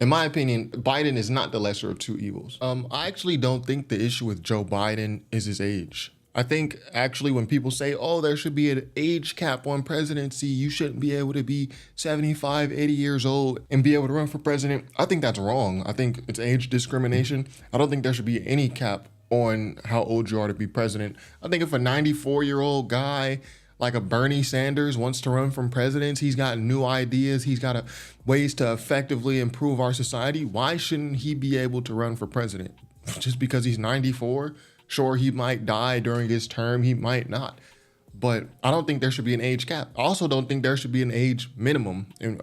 In my opinion, Biden is not the lesser of two evils. I actually don't think the issue with Joe Biden is his age. I think actually when people say, oh, there should be an age cap on presidency, you shouldn't be able to be 75, 80 years old and be able to run for president, I think that's wrong. I think it's age discrimination. I don't think there should be any cap on how old you are to be president. I think if a 94-year-old guy like a Bernie Sanders wants to run for president, he's got new ideas, he's got ways to effectively improve our society, why shouldn't he be able to run for president? Just because he's 94? Sure, he might die during his term, he might not. But I don't think there should be an age cap. I also don't think there should be an age minimum. And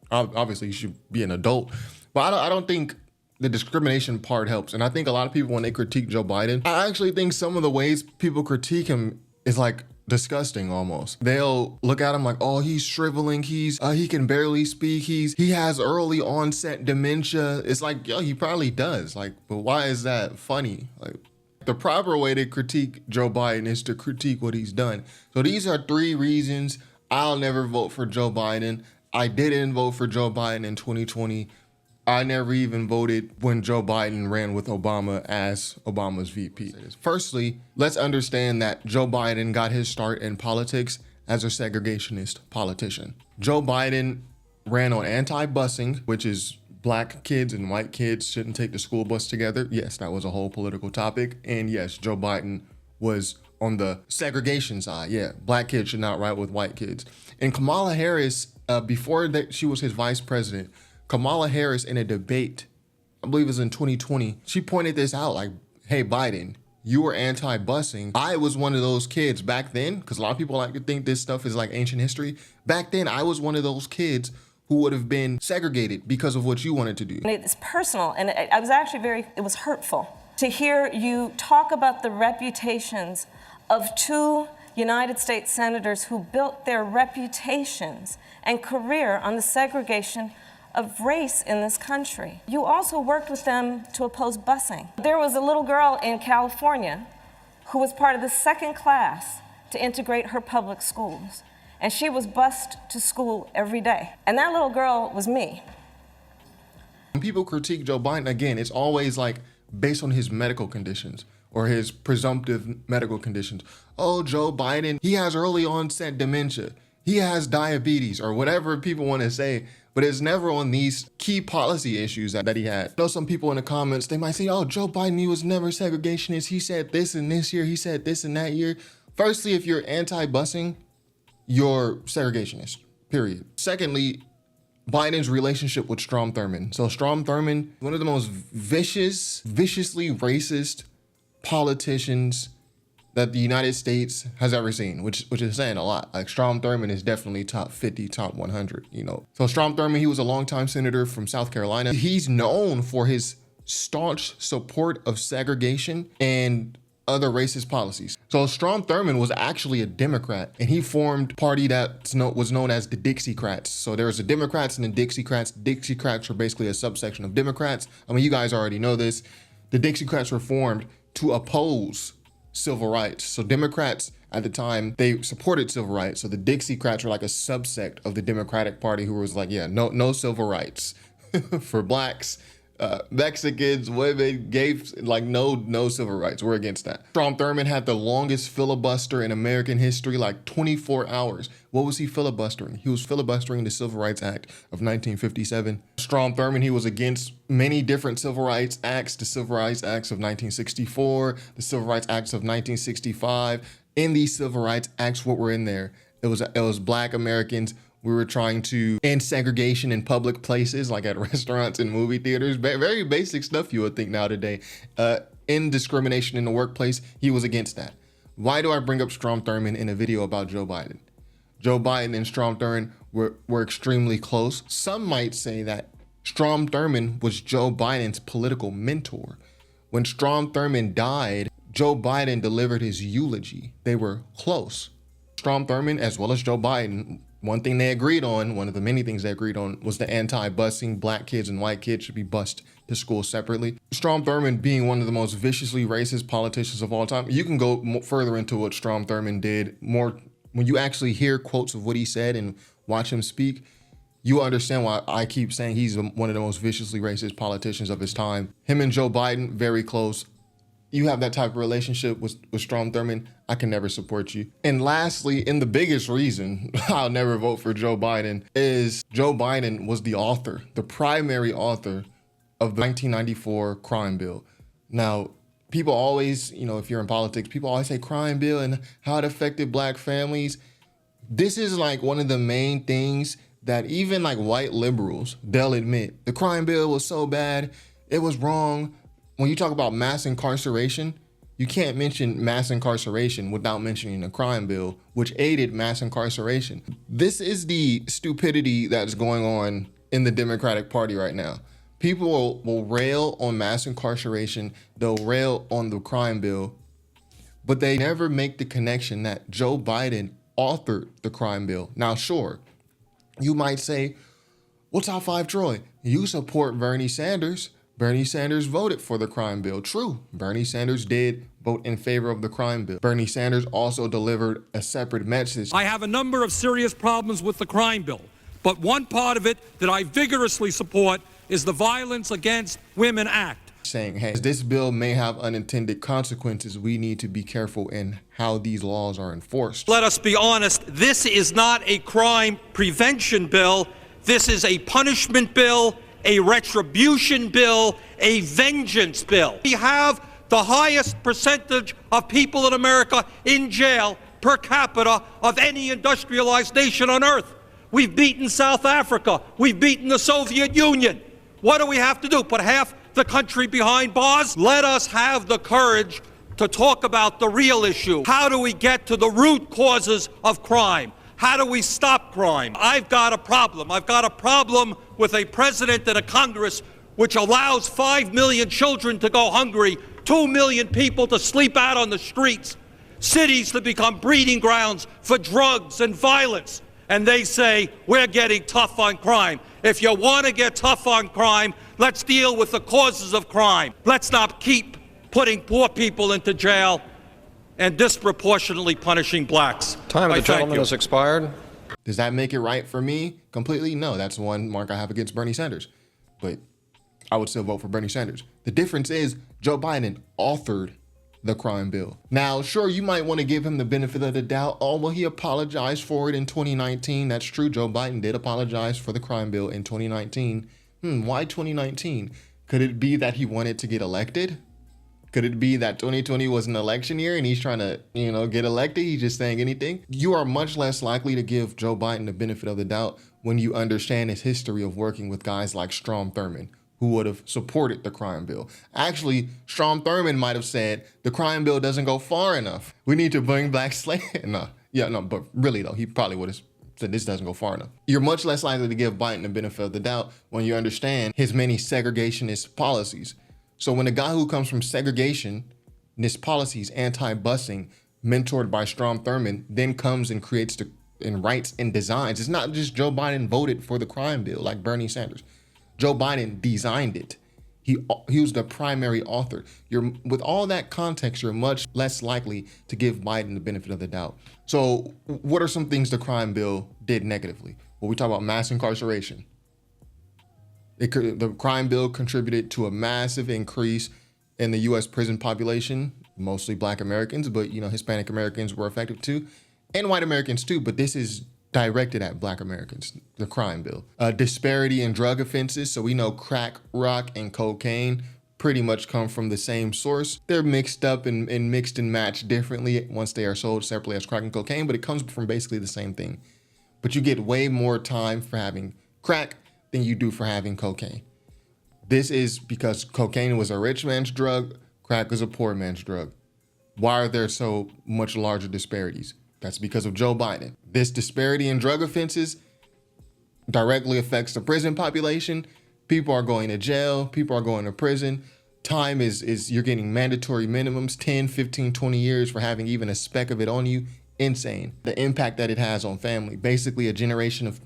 obviously, you should be an adult. But I don't think the discrimination part helps. And I think a lot of people, when they critique Joe Biden, I actually think some of the ways people critique him is like disgusting almost. They'll look at him like, oh, he's shriveling, he can barely speak, he has early onset dementia. It's like, yo, he probably does. Like, but why is that funny? Like, the proper way to critique Joe Biden is to critique what he's done. So these are 3 reasons I'll never vote for Joe Biden. I didn't vote for Joe Biden in 2020. I never even voted when Joe Biden ran with Obama as Obama's VP. Firstly, let's understand that Joe Biden got his start in politics as a segregationist politician. Joe Biden ran on anti-busing, which is black kids and white kids shouldn't take the school bus together. Yes, that was a whole political topic. And yes, Joe Biden was on the segregation side. Yeah, black kids should not ride with white kids. And Kamala Harris, before she was his vice president, Kamala Harris in a debate, I believe it was in 2020, she pointed this out like, hey, Biden, you were anti-busing. I was one of those kids back then, because a lot of people like to think this stuff is like ancient history. Back then, I was one of those kids who would have been segregated because of what you wanted to do. It's personal, and I was actually it was hurtful to hear you talk about the reputations of 2 United States senators who built their reputations and career on the segregation of race in this country. You also worked with them to oppose busing. There was a little girl in California who was part of the 2nd class to integrate her public schools. And she was bused to school every day. And that little girl was me. When people critique Joe Biden, again, it's always like based on his medical conditions or his presumptive medical conditions. Oh, Joe Biden, he has early onset dementia. He has diabetes or whatever people want to say, but it's never on these key policy issues that he had. I know some people in the comments, they might say, oh, Joe Biden, he was never segregationist. He said this and this year, he said this and that year. Firstly, if you're anti-busing, you're segregationist, period. Secondly, Biden's relationship with Strom Thurmond. So Strom Thurmond, one of the most viciously racist politicians that the United States has ever seen, which is saying a lot. Like Strom Thurmond is definitely top 50, top 100, you know. So Strom Thurmond, he was a longtime senator from South Carolina. He's known for his staunch support of segregation and other racist policies. So Strom Thurmond was actually a Democrat, and he formed a party that was known as the Dixiecrats. So there's the Democrats and the Dixiecrats. Dixiecrats were basically a subsection of Democrats. I mean, you guys already know this. The Dixiecrats were formed to oppose civil rights. So Democrats at the time, they supported civil rights. So the Dixiecrats were like a subsect of the Democratic Party who was like, yeah, no civil rights for blacks, Mexicans, women, gays, like no civil rights. We're against that. Strom Thurmond had the longest filibuster in American history, like 24 hours. What was he filibustering? He was filibustering the Civil Rights Act of 1957. Strom Thurmond, he was against many different civil rights acts, the Civil Rights Acts of 1964, the Civil Rights Acts of 1965. In these Civil Rights Acts, what were in there? It was Black Americans. We were trying to end segregation in public places, like at restaurants and movie theaters. Very basic stuff you would think now today. End discrimination in the workplace. He was against that. Why do I bring up Strom Thurmond in a video about Joe Biden? Joe Biden and Strom Thurmond were extremely close. Some might say that Strom Thurmond was Joe Biden's political mentor. When Strom Thurmond died, Joe Biden delivered his eulogy. They were close. Strom Thurmond, as well as Joe Biden, one thing they agreed on, one of the many things they agreed on, was the anti-busing. Black kids and white kids should be bused to school separately. Strom Thurmond being one of the most viciously racist politicians of all time. You can go further into what Strom Thurmond did more when you actually hear quotes of what he said and watch him speak. you understand why I keep saying he's one of the most viciously racist politicians of his time. Him and Joe Biden, very close. You have that type of relationship with Strom Thurmond, I can never support you. And lastly, and the biggest reason I'll never vote for Joe Biden is Joe Biden was the primary author of the 1994 crime bill. Now, people always, if you're in politics, people always say crime bill and how it affected black families. This is like one of the main things that even like white liberals, they'll admit the crime bill was so bad, it was wrong. When you talk about mass incarceration, you can't mention mass incarceration without mentioning the crime bill, which aided mass incarceration. This is the stupidity that's going on in the Democratic Party right now. People will rail on mass incarceration, they'll rail on the crime bill, but they never make the connection that Joe Biden authored the crime bill. Now, sure, you might say, well, Top 5 Troy, you support Bernie Sanders. Bernie Sanders voted for the crime bill. True, Bernie Sanders did vote in favor of the crime bill. Bernie Sanders also delivered a separate message. I have a number of serious problems with the crime bill, but one part of it that I vigorously support is the Violence Against Women Act. Saying, hey, this bill may have unintended consequences. We need to be careful in how these laws are enforced. Let us be honest, this is not a crime prevention bill. This is a punishment bill, a retribution bill, a vengeance bill. We have the highest percentage of people in America in jail per capita of any industrialized nation on earth. We've beaten South Africa. We've beaten the Soviet Union. What do we have to do? Put half the country behind bars? Let us have the courage to talk about the real issue. How do we get to the root causes of crime? How do we stop crime? I've got a problem. I've got a problem with a president and a Congress which allows 5 million children to go hungry, 2 million people to sleep out on the streets, cities to become breeding grounds for drugs and violence. And they say, we're getting tough on crime. If you want to get tough on crime, let's deal with the causes of crime. Let's not keep putting poor people into jail and disproportionately punishing blacks. Time of the gentleman has expired. Does that make it right for me? Completely no. That's one mark I have against Bernie Sanders. But I would still vote for Bernie Sanders. The difference is Joe Biden authored the crime bill. Now, sure, you might want to give him the benefit of the doubt. Oh, well, he apologized for it in 2019. That's true. Joe Biden did apologize for the crime bill in 2019. Why 2019? Could it be that he wanted to get elected? Could it be that 2020 was an election year and he's trying to, get elected? He's just saying anything. You are much less likely to give Joe Biden the benefit of the doubt when you understand his history of working with guys like Strom Thurmond, who would have supported the crime bill. Actually, Strom Thurmond might have said the crime bill doesn't go far enough. We need to bring back slavery. But really though, he probably would have said this doesn't go far enough. You're much less likely to give Biden the benefit of the doubt when you understand his many segregationist policies. So when a guy who comes from segregationist policies, anti-busing, mentored by Strom Thurmond, then comes and creates and writes and designs, it's not just Joe Biden voted for the crime bill like Bernie Sanders. Joe Biden designed it. He was the primary author. With all that context, you're much less likely to give Biden the benefit of the doubt. So what are some things the crime bill did negatively? Well, we talk about mass incarceration. The crime bill contributed to a massive increase in the U.S. prison population, mostly Black Americans, but Hispanic Americans were affected too, and white Americans too. But this is directed at Black Americans, the crime bill. Disparity in drug offenses. So we know crack, rock, and cocaine pretty much come from the same source. They're mixed up and mixed and matched differently once they are sold separately as crack and cocaine, but it comes from basically the same thing. But you get way more time for having crack than you do for having cocaine. This is because cocaine was a rich man's drug, crack was a poor man's drug. Why are there so much larger disparities? That's because of Joe Biden. This disparity in drug offenses directly affects the prison population. People are going to jail, people are going to prison. Time is you're getting mandatory minimums, 10, 15, 20 years for having even a speck of it on you. Insane. The impact that it has on family. Basically a generation of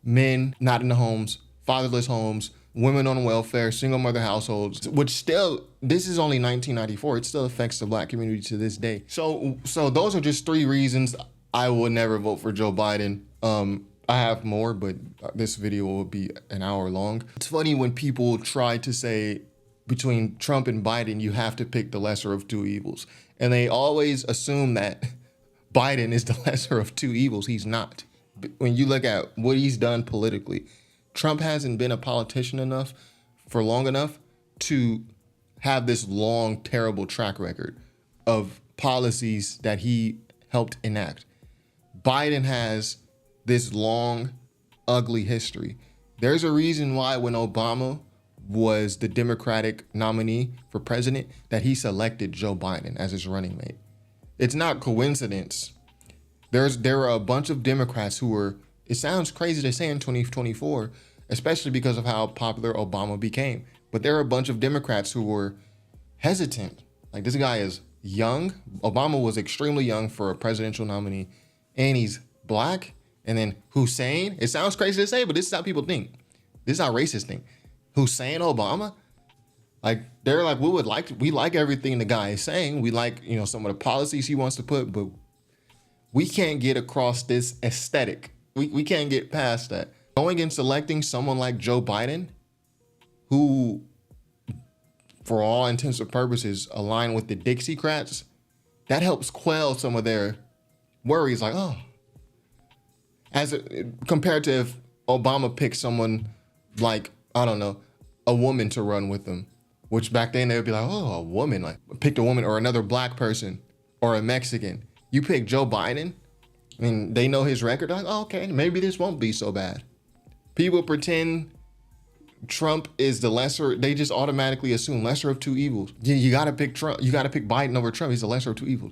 men not in the homes, fatherless homes, women on welfare, single mother households, which still, this is only 1994. It still affects the Black community to this day. So those are just 3 reasons I will never vote for Joe Biden. I have more, but this video will be an hour long. It's funny when people try to say between Trump and Biden, you have to pick the lesser of two evils. And they always assume that Biden is the lesser of two evils. He's not. When you look at what he's done politically, Trump hasn't been a politician enough for long enough to have this long, terrible track record of policies that he helped enact. Biden has this long, ugly history. There's a reason why when Obama was the Democratic nominee for president, that he selected Joe Biden as his running mate. It's not coincidence. There are a bunch of Democrats who were, it sounds crazy to say in 2024, especially because of how popular Obama became, but there are a bunch of Democrats who were hesitant. Like, this guy is young. Obama was extremely young for a presidential nominee, and he's black. And then Hussein, it sounds crazy to say, but this is how people think. This is how racists think. Hussein Obama, like, they're like, we like everything the guy is saying. We like, some of the policies he wants to put, but we can't get across this aesthetic. We can't get past that. Going and selecting someone like Joe Biden, who, for all intents and purposes, align with the Dixiecrats, that helps quell some of their worries. Like, compared to if Obama picked someone like, I don't know, a woman to run with them, which back then they would be like, oh, a woman, like picked a woman or another black person or a Mexican. You pick Joe Biden, I mean, they know his record. Like, oh, okay, maybe this won't be so bad. People pretend Trump is the lesser. They just automatically assume lesser of two evils. You got to pick Trump. You got to pick Biden over Trump. He's the lesser of two evils.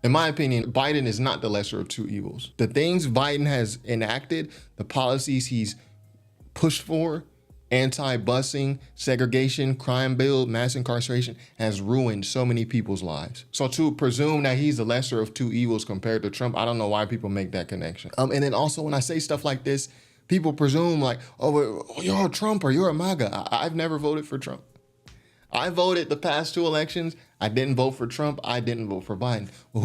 In my opinion, Biden is not the lesser of two evils. The things Biden has enacted, the policies he's pushed for, anti-busing, segregation, crime bill, mass incarceration, has ruined so many people's lives. So to presume that he's the lesser of two evils compared to Trump, I don't know why people make that connection. And then also when I say stuff like this, people presume like, oh, you're a Trump or you're a MAGA. I've never voted for Trump. I voted the past two elections. I didn't vote for Trump. I didn't vote for Biden. Well,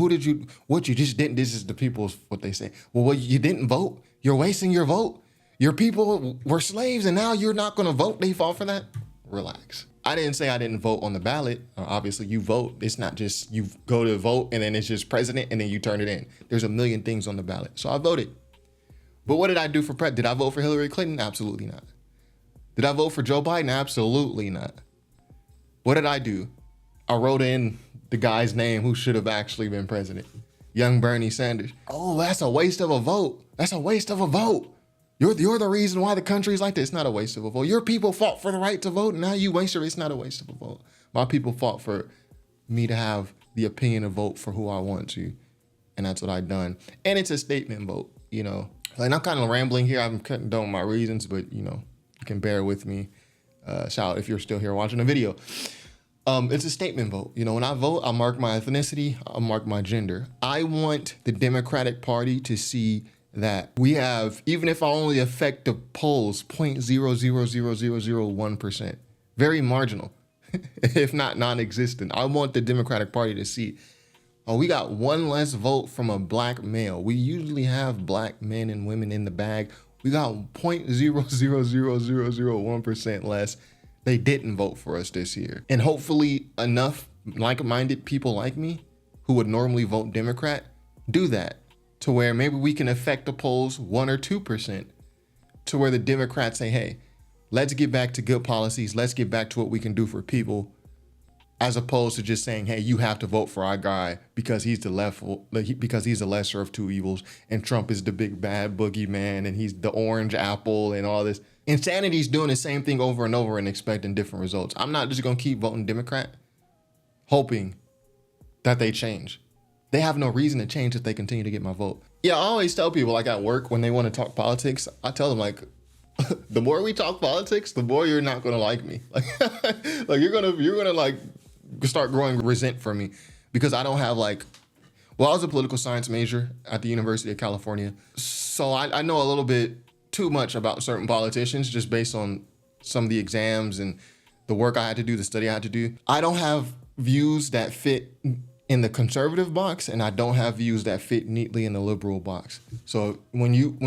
what you just didn't, this is the people's, what they say. Well, you didn't vote. You're wasting your vote. Your people were slaves and now you're not going to vote. They fall for that. Relax. I didn't say I didn't vote on the ballot. Obviously, you vote. It's not just you go to vote and then it's just president and then you turn it in. There's a million things on the ballot. So I voted. But what did I do for president? Did I vote for Hillary Clinton? Absolutely not. Did I vote for Joe Biden? Absolutely not. What did I do? I wrote in the guy's name who should have actually been president. Young Bernie Sanders. Oh, that's a waste of a vote. That's a waste of a vote. You're the reason why the country is like this. It's not a waste of a vote. Your people fought for the right to vote. And now you waste it. It's not a waste of a vote. My people fought for me to have the opinion to vote for who I want to. And that's what I've done. And it's a statement vote, And I'm kind of rambling here. I'm cutting down my reasons, but, you can bear with me. Shout out if you're still here watching the video. It's a statement vote. When I vote, I'll mark my ethnicity. I'll mark my gender. I want the Democratic Party to see that we have, even if I only affect the polls, 0.00001%, very marginal, if not non-existent. I want the Democratic Party to see, oh, we got one less vote from a black male. We usually have black men and women in the bag. We got 0.00001% less. They didn't vote for us this year. And hopefully enough like-minded people like me who would normally vote Democrat do that, to where maybe we can affect the polls 1 or 2%, to where the Democrats say, hey, let's get back to good policies. Let's get back to what we can do for people, as opposed to just saying, hey, you have to vote for our guy because he's the lesser of two evils, and Trump is the big bad boogeyman, and he's the orange apple and all this. Insanity's doing the same thing over and over and expecting different results. I'm not just going to keep voting Democrat, hoping that they change. They have no reason to change if they continue to get my vote. Yeah, I always tell people, like at work, when they want to talk politics, I tell them, like, the more we talk politics, the more you're not going to like me. Like, you're going to like start growing resent for me, because I don't have I was a political science major at the University of California. So I know a little bit too much about certain politicians just based on some of the exams and the work I had to do, the study I had to do. I don't have views that fit in the conservative box, and I don't have views that fit neatly in the liberal box. So when you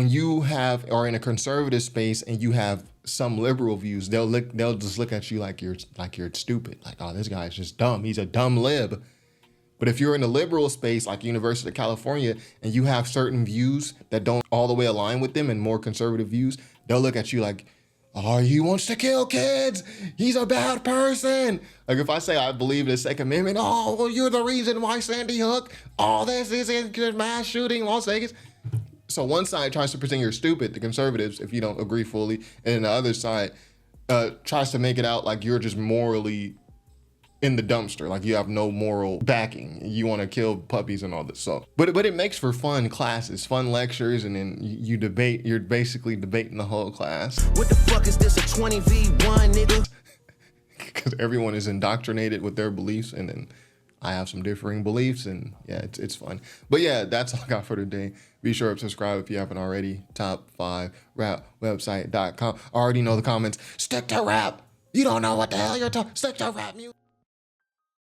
are in a conservative space and you have some liberal views, they'll just look at you like you're stupid. Like, oh, this guy's just dumb. He's a dumb lib. But if you're in a liberal space like University of California and you have certain views that don't all the way align with them and more conservative views, they'll look at you like, oh, he wants to kill kids. He's a bad person. Like if I say I believe in the Second Amendment, oh, well, you're the reason why Sandy Hook, all this is a mass shooting in Las Vegas. So one side tries to pretend you're stupid, the conservatives, if you don't agree fully, and then the other side tries to make it out like you're just morally in the dumpster, like you have no moral backing. You want to kill puppies and all this. So, but it makes for fun classes, fun lectures, and then you debate. You're basically debating the whole class. What the fuck is this, a 20v1, nigga? Because everyone is indoctrinated with their beliefs, and then I have some differing beliefs, and yeah, it's fun. But yeah, that's all I got for today. Be sure to subscribe if you haven't already. Top5rapwebsite.com. I already know the comments. Stick to rap. You don't know what the hell you're talking. Stick to rap music.